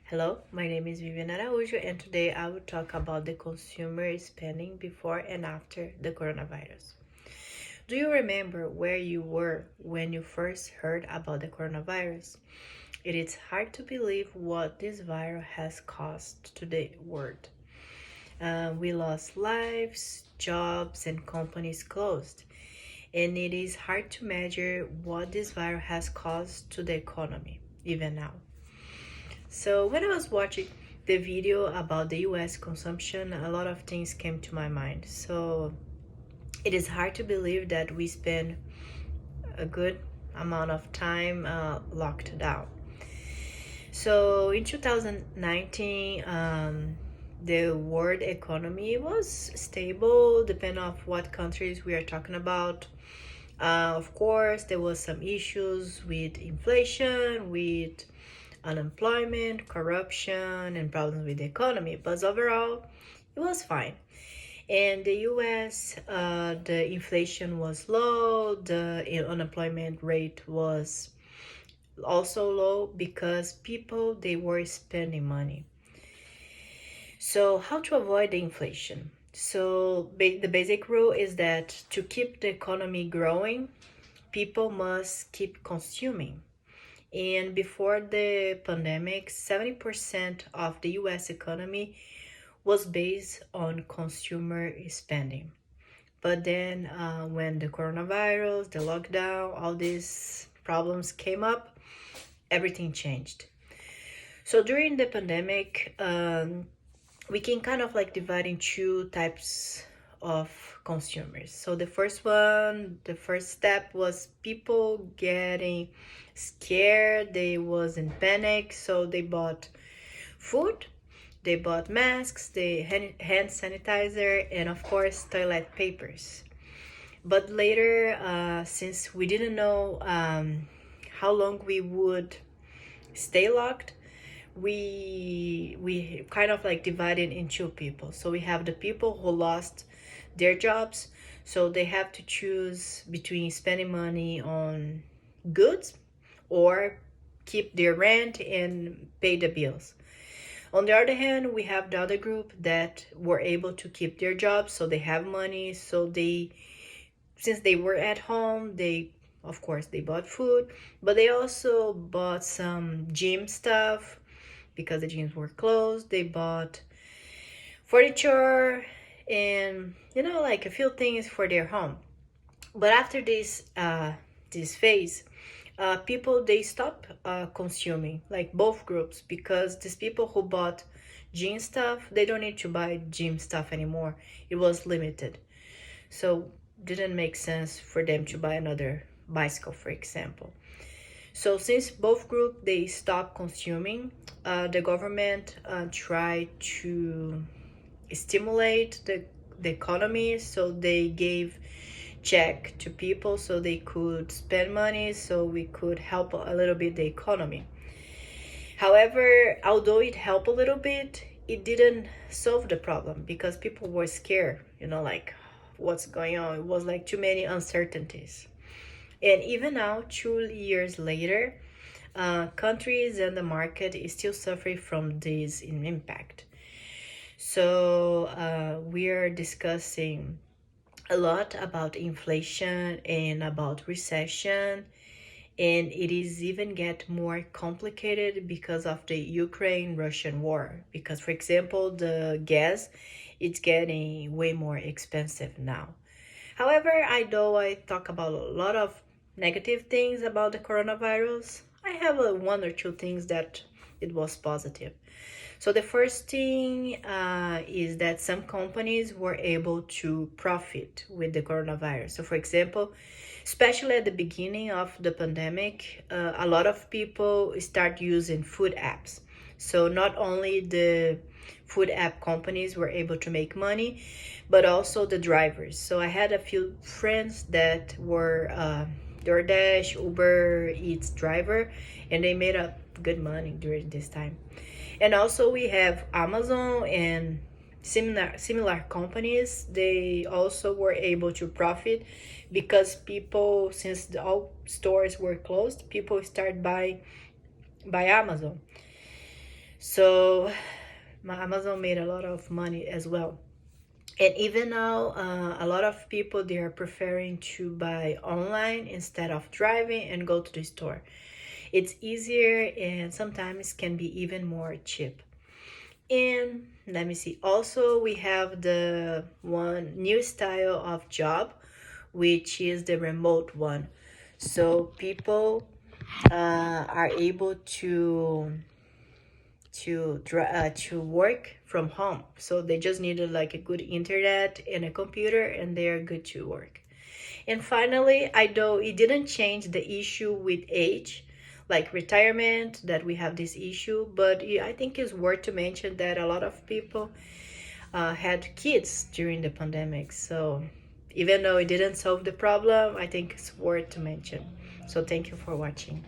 Hello, my name is Vivian Araújo, and today I will talk about the consumer spending before and after the coronavirus. Do you remember where you were when you first heard about the coronavirus? It is hard to believe what this virus has caused to the world. We lost lives, jobs, and companies closed, and it is hard to measure what this virus has caused to the economy, even now. So when I was watching the video about the US consumption, a lot of things came to my mind. So it is hard to believe that we spend a good amount of time locked down. So in 2019, the world economy was stable, depending on what countries we are talking about. Of course, there was some issues with inflation, with unemployment, corruption, and problems with the economy. But overall, it was fine. In the US, the inflation was low, the unemployment rate was also low because people they were spending money. So how to avoid the inflation? So the basic rule is that to keep the economy growing, people must keep consuming. And before the pandemic, 70% of the US economy was based on consumer spending. But then, when the coronavirus, the lockdown, all these problems came up, everything changed. So during the pandemic, we can kind of like divide in two types of consumers. So the first step was people getting scared, they was in panic, so they bought food, they bought masks, they hand sanitizer, and of course toilet papers. But later, since we didn't know how long we would stay locked, we kind of like divided into people. So we have the people who lost their jobs, so they have to choose between spending money on goods or keep their rent and pay the bills. On the other hand, we have the other group that were able to keep their jobs, so they have money, so they since they were at home, they of course they bought food, but they also bought some gym stuff because the gyms were closed. They bought furniture and like a few things for their home. But after this phase, people they stop consuming, like both groups, because these people who bought gym stuff, they don't need to buy gym stuff anymore. It was limited, so didn't make sense for them to buy another bicycle, for example. So since both groups they stopped consuming, the government tried to stimulate the economy. So they gave check to people so they could spend money, so we could help a little bit the economy. However, although it helped a little bit, it didn't solve the problem because people were scared, like what's going on. It was like too many uncertainties. And even now, 2 years later, countries and the market is still suffering from this impact. So we are discussing a lot about inflation and about recession, and it is even get more complicated because of the Ukraine-Russian war. Because, for example, the gas, it's getting way more expensive now. However, I know I talk about a lot of negative things about the coronavirus. I have one or two things that it was positive. So the first thing is that some companies were able to profit with the coronavirus. So for example, especially at the beginning of the pandemic, a lot of people start using food apps. So not only the food app companies were able to make money, but also the drivers. So I had a few friends that were DoorDash, Uber Eats driver, and they made up good money during this time. And also we have Amazon and similar companies. They also were able to profit because people, since all stores were closed, people start by Amazon. So my Amazon made a lot of money as well. And even now, a lot of people, they are preferring to buy online instead of driving and go to the store. It's easier and sometimes can be even more cheap. And let me see. Also, we have the one new style of job, which is the remote one. So people are able to work from home. So they just needed like a good internet and a computer, and they are good to work. And finally, I know it didn't change the issue with age, like retirement, that we have this issue, but I think it's worth to mention that a lot of people had kids during the pandemic. So even though it didn't solve the problem, I think it's worth to mention. So thank you for watching.